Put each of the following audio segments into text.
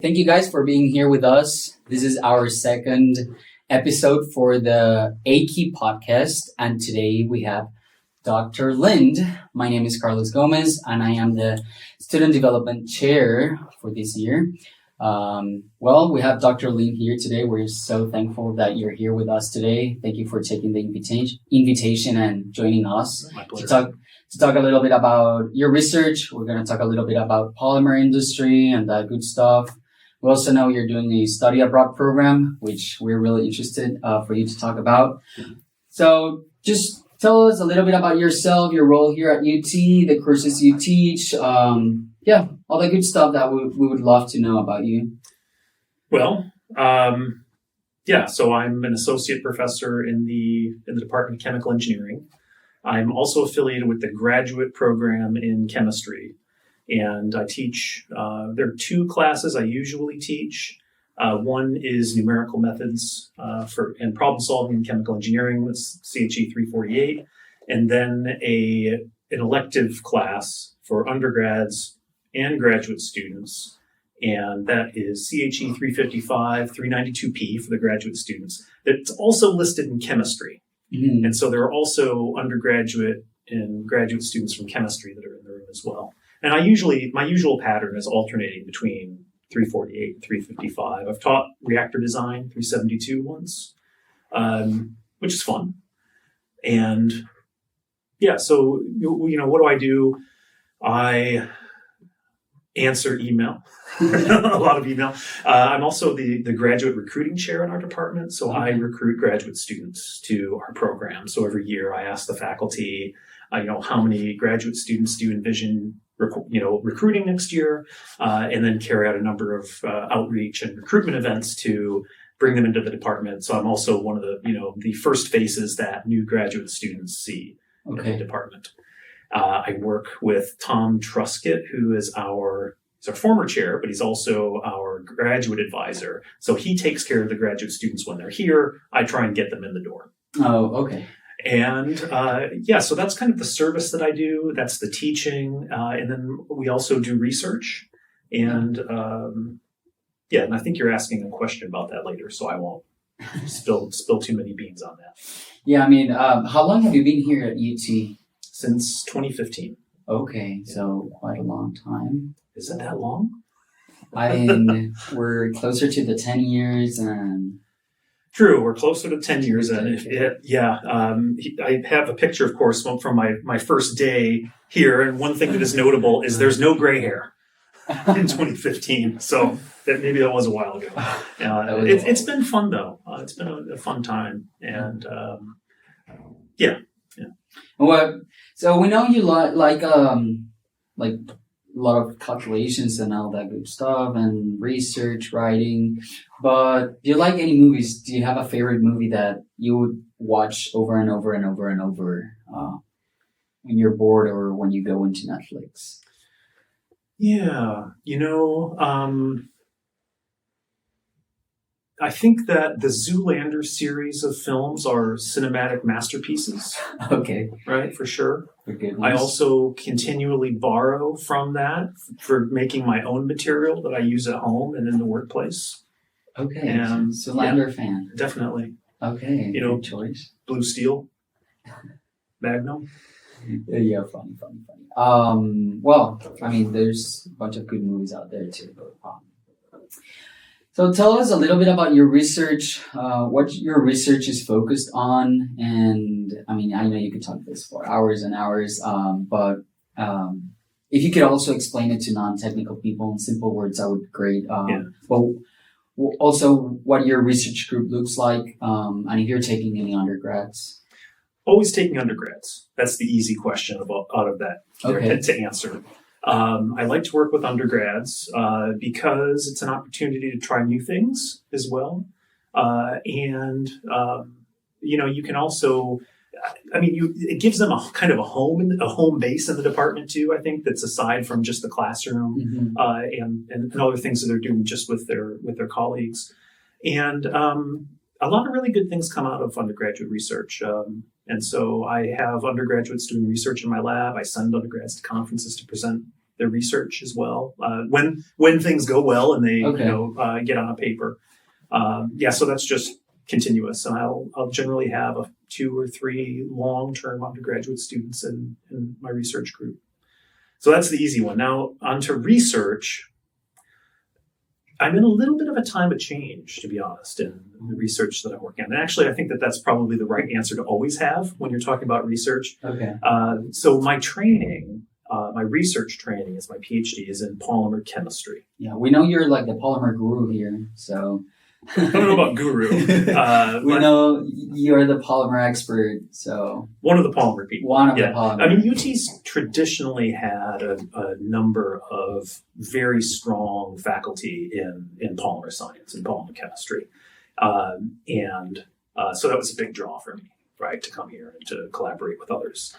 Thank you guys for being here with us. This is our second episode for the A-Key podcast, and today we have Dr. Lynd. My name is Carlos Gomez, and I am the Student Development Chair for this year. We have Dr. Lynd here today. We're so thankful that you're here with us today. Thank you for taking the invitation and joining us to talk a little bit about your research. We're going to talk a little bit about polymer industry and that good stuff. We also know you're doing a study abroad program, which we're really interested for you to talk about. So just tell us a little bit about yourself, your role here at UT, the courses you teach, all the good stuff that we would love to know about you. Well, so I'm an associate professor in the Department of Chemical Engineering. I'm also affiliated with the graduate program in chemistry. And I teach, there are two classes I usually teach. One is numerical methods and problem solving in chemical engineering, that's CHE 348. And then an elective class for undergrads and graduate students. And that is CHE 355, 392P for the graduate students. It's also listed in chemistry. Mm-hmm. And so there are also undergraduate and graduate students from chemistry that are in the room as well. And my usual pattern is alternating between 348 and 355. I've taught reactor design 372 once, which is fun. And so, what do? I answer email, a lot of email. I'm also the graduate recruiting chair in our department. So I recruit graduate students to our program. So every year I ask the faculty, how many graduate students do you envision recruiting next year, and then carry out a number of outreach and recruitment events to bring them into the department. So I'm also one of the first faces that new graduate students see in the department. I work with Tom Truscott, who is he's our former chair, but he's also our graduate advisor. So he takes care of the graduate students when they're here. I try and get them in the door. Oh, okay. And so that's kind of the service that I do. That's the teaching. And then we also do research. And and I think you're asking a question about that later, so I won't spill too many beans on that. Yeah, how long have you been here at UT? Since 2015. Okay, so quite a long time. Is it that long? We're closer to the 10 years and... True, we're closer to 10 years. And I have a picture, of course, from my first day here. And one thing that is notable is there's no gray hair in 2015. So maybe that was a while ago. It's been fun, though. It's been a fun time. And So we know you like a lot of calculations and all that good stuff and research, writing, but do you like any movies? Do you have a favorite movie that you would watch over and over and over and over when you're bored or when you go into Netflix? Yeah, I think that the Zoolander series of films are cinematic masterpieces. Okay. Right, for sure. Good ones. I also continually borrow from that for making my own material that I use at home and in the workplace. Okay. And Zoolander fan. Definitely. Okay. Good choice. Blue Steel. Magnum. Yeah, funny. There's a bunch of good movies out there too. So tell us a little bit about your research, what your research is focused on. And I know you could talk this for hours and hours, but if you could also explain it to non-technical people in simple words, that would be great. But also what your research group looks like, and if you're taking any undergrads. Always taking undergrads. That's the easy question out of that to answer. I like to work with undergrads because it's an opportunity to try new things as well. You can also, it gives them a kind of a home base in the department too, I think, that's aside from just the classroom, and other things that they're doing just with their colleagues. And a lot of really good things come out of undergraduate research. And so I have undergraduates doing research in my lab. I send undergrads to conferences to present their research as well. When things go well and they get on a paper. So that's just continuous. And I'll generally have 2 or 3 long-term undergraduate students in my research group. So that's the easy one. Now onto research. I'm in a little bit of a time of change, to be honest, in the research that I'm working on. And actually, I think that that's probably the right answer to always have when you're talking about research. Okay. So my training, my research training is my PhD is in polymer chemistry. Yeah, we know you're like the polymer guru here, so. I don't know about guru. We know you're the polymer expert, so. One of the polymer people. One of the polymer. I mean, UT's traditionally had a number of very strong faculty in polymer science and polymer chemistry. So that was a big draw for me, right, to come here and to collaborate with others.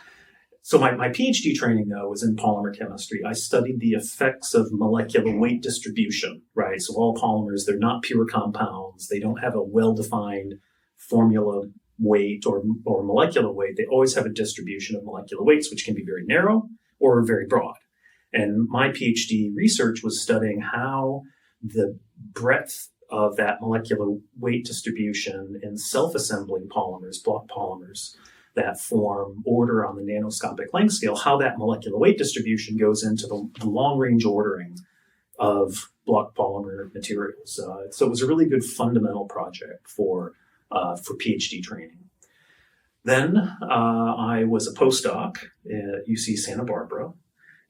So my PhD training, though, was in polymer chemistry. I studied the effects of molecular weight distribution, right? So all polymers, they're not pure compounds. They don't have a well-defined formula weight or molecular weight. They always have a distribution of molecular weights, which can be very narrow or very broad. And my PhD research was studying how the breadth of that molecular weight distribution in self-assembling polymers, block polymers, that form order on the nanoscopic length scale, how that molecular weight distribution goes into the long-range ordering of block polymer materials. So it was a really good fundamental project for PhD training. Then I was a postdoc at UC Santa Barbara,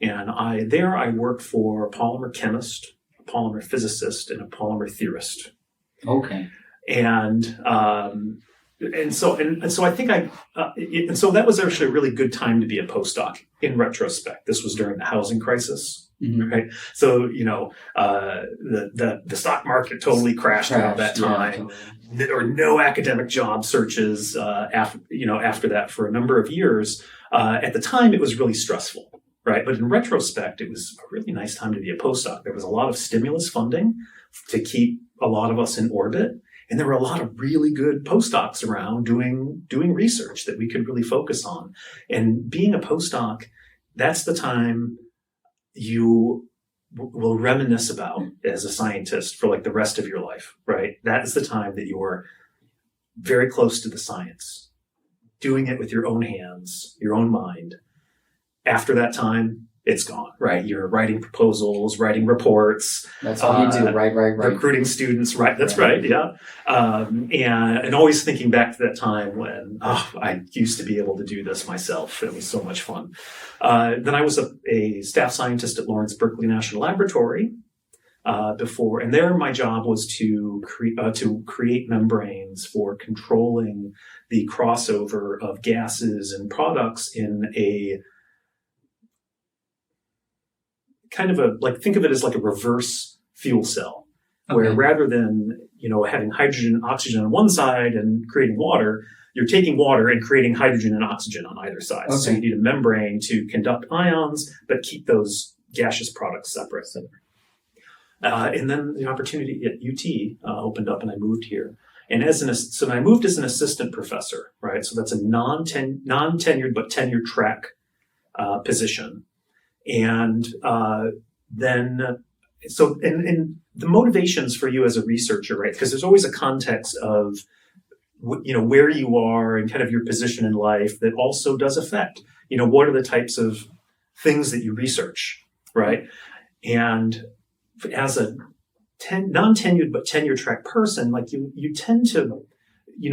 and I worked for a polymer chemist, a polymer physicist, and a polymer theorist. Okay. And so I think so that was actually a really good time to be a postdoc in retrospect. This was during the housing crisis, right? So, the stock market totally crashed around that time. Yeah, There were no academic job searches, after that for a number of years. At the time, it was really stressful, right? But in retrospect, it was a really nice time to be a postdoc. There was a lot of stimulus funding to keep a lot of us in orbit. And there were a lot of really good postdocs around doing research that we could really focus on. And being a postdoc, that's the time you will reminisce about as a scientist for like the rest of your life, right? That is the time that you're very close to the science, doing it with your own hands, your own mind. After that time, it's gone, right? You're writing proposals, writing reports. That's all you do, right. Recruiting students, right? That's right, yeah. And always thinking back to that time when I used to be able to do this myself. It was so much fun. Then I was a staff scientist at Lawrence Berkeley National Laboratory before, and there my job was to create membranes for controlling the crossover of gases and products in a kind of think of it as like a reverse fuel cell, where rather than, having hydrogen and oxygen on one side and creating water, you're taking water and creating hydrogen and oxygen on either side. Okay. So you need a membrane to conduct ions, but keep those gaseous products separate. And then the opportunity at UT opened up and I moved here. And so I moved as an assistant professor, right? So that's a non-tenured but tenure track position. And then the motivations for you as a researcher, right? Because there's always a context of, where you are and kind of your position in life that also does affect, what are the types of things that you research, right? And as a non-tenured but tenure track person, like you tend to,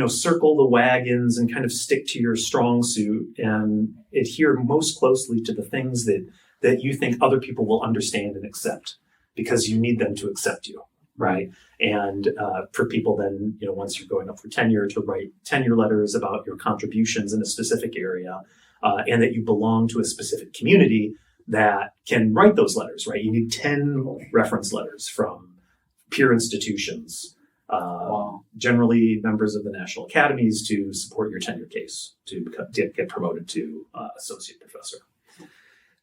circle the wagons and kind of stick to your strong suit and adhere most closely to the things that you think other people will understand and accept because you need them to accept you, right? And for people then, once you're going up for tenure, to write tenure letters about your contributions in a specific area and that you belong to a specific community that can write those letters, right? You need 10 reference letters from peer institutions, generally members of the national academies to support your tenure case to get promoted to associate professor.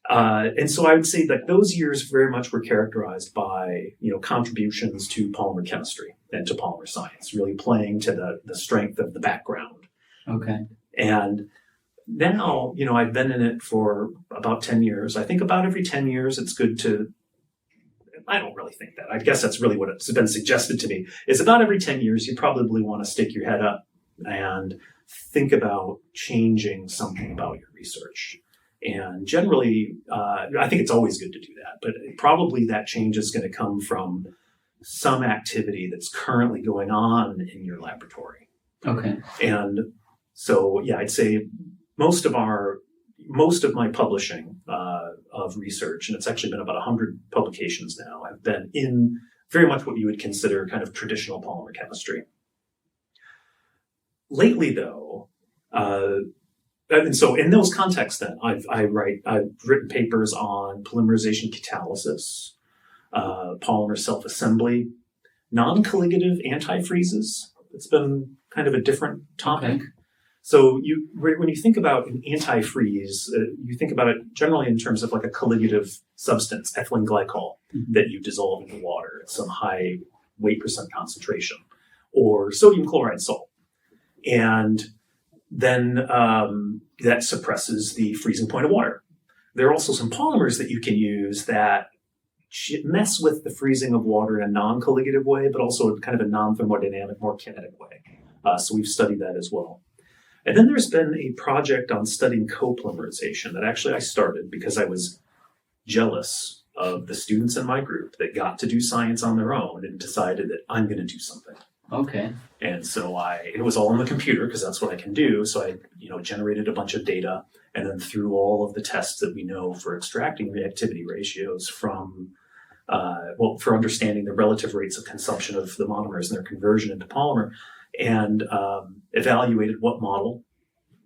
And so I would say that those years very much were characterized by, contributions to polymer chemistry and to polymer science, really playing to the strength of the background. Okay. And now, I've been in it for about 10 years. I think about every 10 years, it's good to, I don't really think that. I guess that's really what it's been suggested to me, is about every 10 years, you probably want to stick your head up and think about changing something about your research. And generally, I think it's always good to do that, but probably that change is going to come from some activity that's currently going on in your laboratory. Okay. And so, yeah, I'd say most of my publishing of research, and it's actually been about 100 publications now, have been in very much what you would consider kind of traditional polymer chemistry. Lately, though, and so in those contexts, then I've written papers on polymerization catalysis, polymer self-assembly, non-colligative antifreezes. It's been kind of a different topic. Okay. So when you think about an antifreeze, you think about it generally in terms of like a colligative substance, ethylene glycol, that you dissolve into water at some high weight percent concentration, or sodium chloride salt. And then that suppresses the freezing point of water. There are also some polymers that you can use that mess with the freezing of water in a non-colligative way, but also kind of a non-thermodynamic, more kinetic way. So we've studied that as well. And then there's been a project on studying copolymerization that actually I started because I was jealous of the students in my group that got to do science on their own and decided that I'm going to do something. Okay. And so it was all on the computer because that's what I can do. So I, generated a bunch of data and then through all of the tests that we know for extracting reactivity ratios from, for understanding the relative rates of consumption of the monomers and their conversion into polymer, and evaluated what model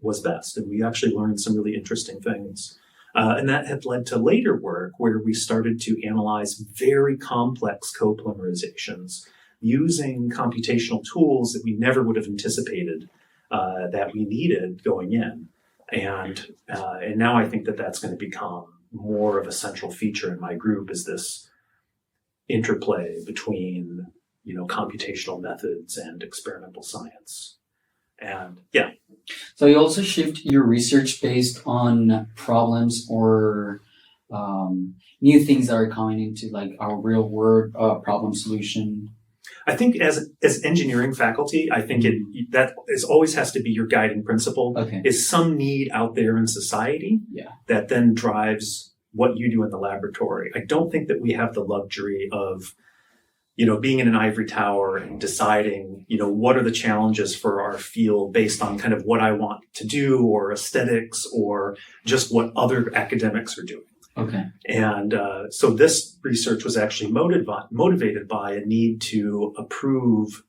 was best. And we actually learned some really interesting things. And that had led to later work where we started to analyze very complex copolymerizations using computational tools that we never would have anticipated that we needed going in. And now I think that that's going to become more of a central feature in my group, is this interplay between computational methods and experimental science. And yeah. So you also shift your research based on problems or new things that are coming into like our real world problem solution. I think as engineering faculty, I think that always has to be your guiding principle. Okay. Is some need out there in society that then drives what you do in the laboratory. I don't think that we have the luxury of being in an ivory tower and deciding, what are the challenges for our field based on kind of what I want to do or aesthetics or just what other academics are doing. Okay. And so this research was actually motivated by a need to approve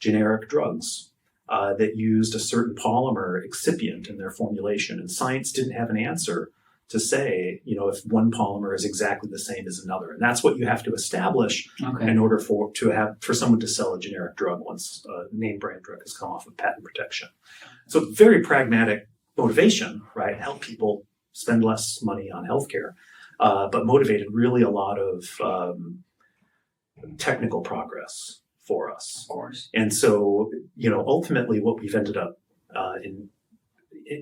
generic drugs that used a certain polymer excipient in their formulation. And science didn't have an answer to say, if one polymer is exactly the same as another. And that's what you have to establish in order for someone to sell a generic drug once a name brand drug has come off of patent protection. So very pragmatic motivation, right? Help people spend less money on healthcare, but motivated really a lot of technical progress for us. Of course. And so, ultimately what we've ended up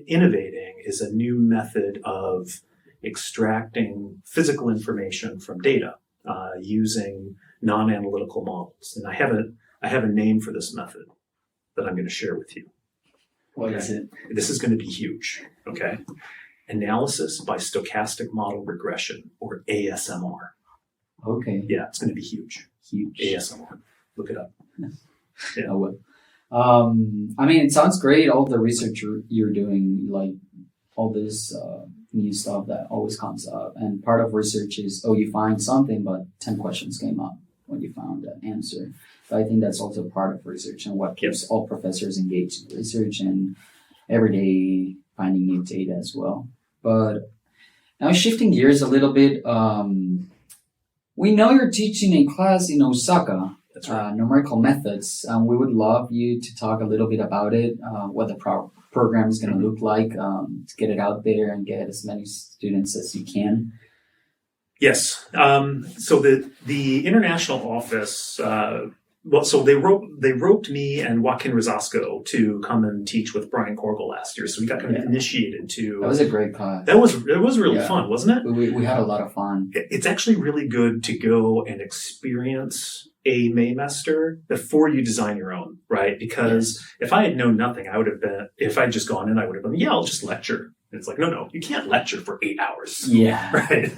innovating is a new method of extracting physical information from data using non-analytical models. And I have a name for this method that I'm going to share with you. What is it? This is going to be huge. Okay. Analysis by stochastic model regression, or ASMR. Okay. Yeah, it's going to be huge. Huge. ASMR. Look it up. Yeah. I will. It sounds great, all the research you're doing, like all this new stuff that always comes up. And part of research is, you find something, but 10 questions came up when you found an answer. So I think that's also part of research and what keeps all professors engaged in research and every day finding new data as well. But now shifting gears a little bit, we know you're teaching a class in Osaka. That's right. Numerical methods. We would love you to talk a little bit about it, what the program is going to look like, to get it out there and get as many students as you can. Yes. So the international office Well, so they roped me and Joaquin Rosasco to come and teach with Brian Korgel last year. So we got kind of initiated to. That was a great class. It was really fun, wasn't it? We had a lot of fun. It's actually really good to go and experience a Maymester before you design your own, right? Because if I had known nothing, if I'd just gone in, I would have been, I'll just lecture. And it's like, no, you can't lecture for 8 hours. Yeah. Right.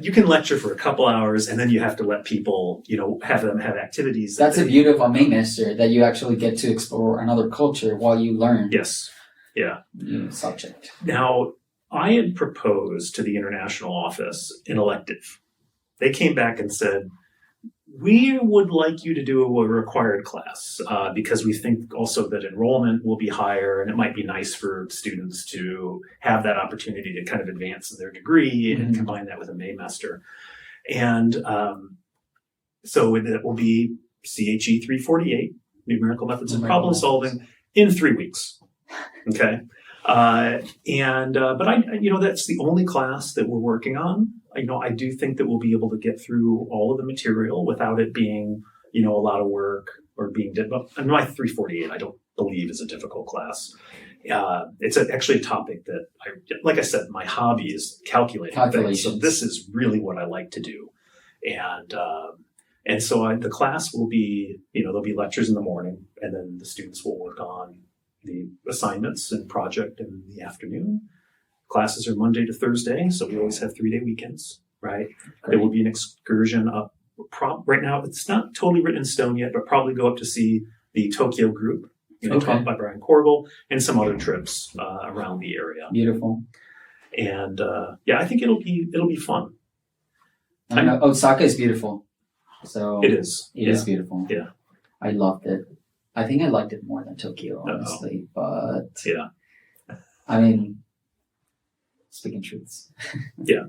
You can lecture for a couple hours and then you have to let people, have them have activities. That's a beauty of a Maymester, that you actually get to explore another culture while you learn. Yes. Yeah. Subject. Now, I had proposed to the international office an elective. They came back and said, we would like you to do a required class because we think also that enrollment will be higher and it might be nice for students to have that opportunity to kind of advance in their degree and combine that with a Maymester. And so it will be CHE 348, Numerical Methods of Problem Solving, in 3 weeks. Okay. But that's the only class that we're working on. I do think that we'll be able to get through all of the material without it being, a lot of work or being difficult. And my 348, I don't believe is a difficult class. It's actually a topic that like I said, my hobby is calculating things. So this is really what I like to do. And so the class will be, there'll be lectures in the morning and then the students will work on the assignments and project in the afternoon. Classes are Monday to Thursday, so we always have 3-day weekends, right? Great. There will be an excursion up. Right now, it's not totally written in stone yet, but probably go up to see the Tokyo group, taught by Brian Korgel, and some other trips around the area. Beautiful. And I think it'll be fun. I know Osaka is beautiful. So it is. It is beautiful. Yeah. I loved it. I think I liked it more than Tokyo, honestly. But I mean, speaking truths. Yeah.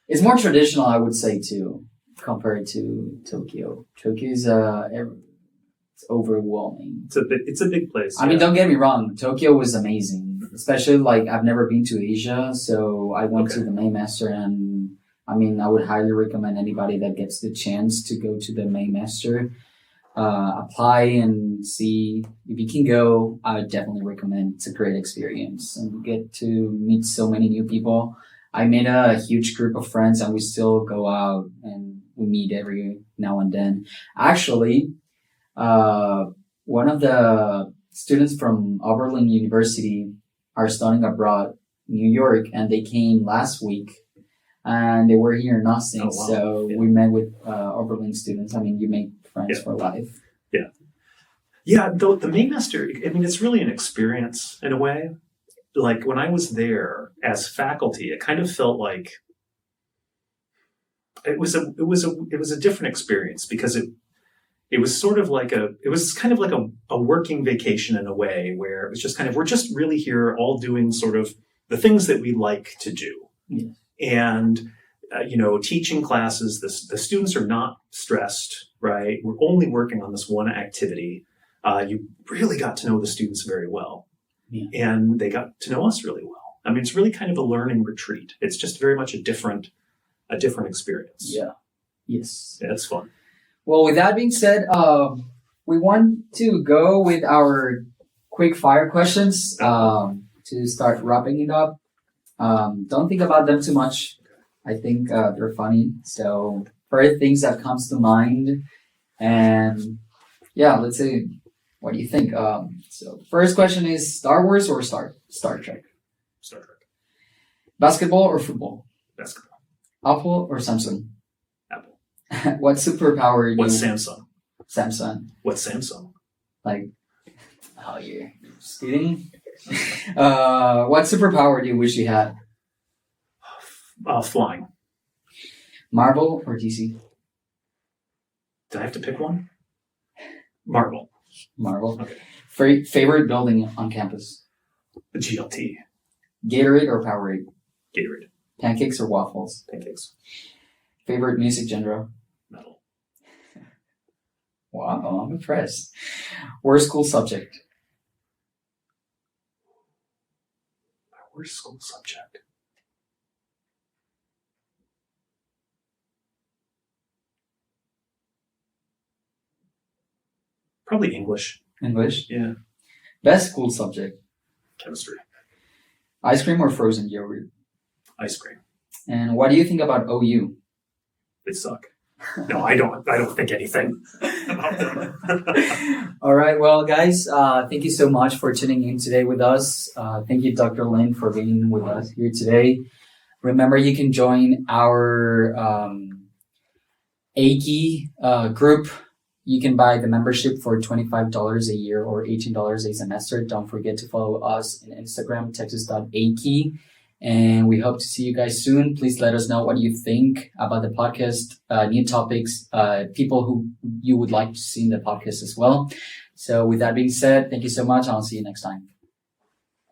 It's more traditional, I would say, too, compared to Tokyo. Tokyo is it's overwhelming. It's a big place. I mean, don't get me wrong. Tokyo was amazing, especially I've never been to Asia, so I went to the Maymester, and I mean, I would highly recommend anybody that gets the chance to go to the Maymester. Apply and see if you can go. I would definitely recommend. It's a great experience and you get to meet so many new people. I made a huge group of friends and we still go out and we meet every now and then. Actually, one of the students from Oberlin University are studying abroad in New York and they came last week and they were here in Austin. Oh, wow. So we met with Oberlin students. I mean, you make friends for life. Yeah, the Maymester, I mean, it's really an experience in a way. Like when I was there as faculty, it kind of felt like it was a different experience because it was sort of like a working vacation in a way where it was just kind of, we're just really here all doing sort of the things that we like to do. Yes. And teaching classes, the students are not stressed, right? We're only working on this one activity. You really got to know the students very well. Yeah. And they got to know us really well. I mean, it's really kind of a learning retreat. It's just very much a different experience. Yeah. Yes. Yeah, it's fun. Well, with that being said, we want to go with our quick fire questions to start wrapping it up. Don't think about them too much. I think they're funny. So first things that comes to mind, and let's see. What do you think? So first question is Star Wars or Star Trek? Star Trek. Basketball or football? Basketball. Apple or Samsung? Apple. What superpower? What's Samsung? Samsung. What's Samsung? You're just kidding. What superpower do you wish you had? Flying. Marvel or DC? Did I have to pick one? Marvel. Okay. Favorite building on campus? The GLT. Gatorade or Powerade? Gatorade. Pancakes or waffles? Pancakes. Favorite music genre? Metal. Wow, I'm impressed. Worst school subject? My worst school subject? Probably English. English. Yeah. Best school subject? Chemistry. Ice cream or frozen yogurt? Ice cream. And what do you think about OU? They suck. No, I don't think anything about them. All right. Well, guys, thank you so much for tuning in today with us. Thank you, Dr. Lynd, for being with us here today. Remember, you can join our AICI group. You can buy the membership for $25 a year or $18 a semester. Don't forget to follow us on Instagram, texas.AICI. And we hope to see you guys soon. Please let us know what you think about the podcast, new topics, people who you would like to see in the podcast as well. So with that being said, thank you so much. I'll see you next time.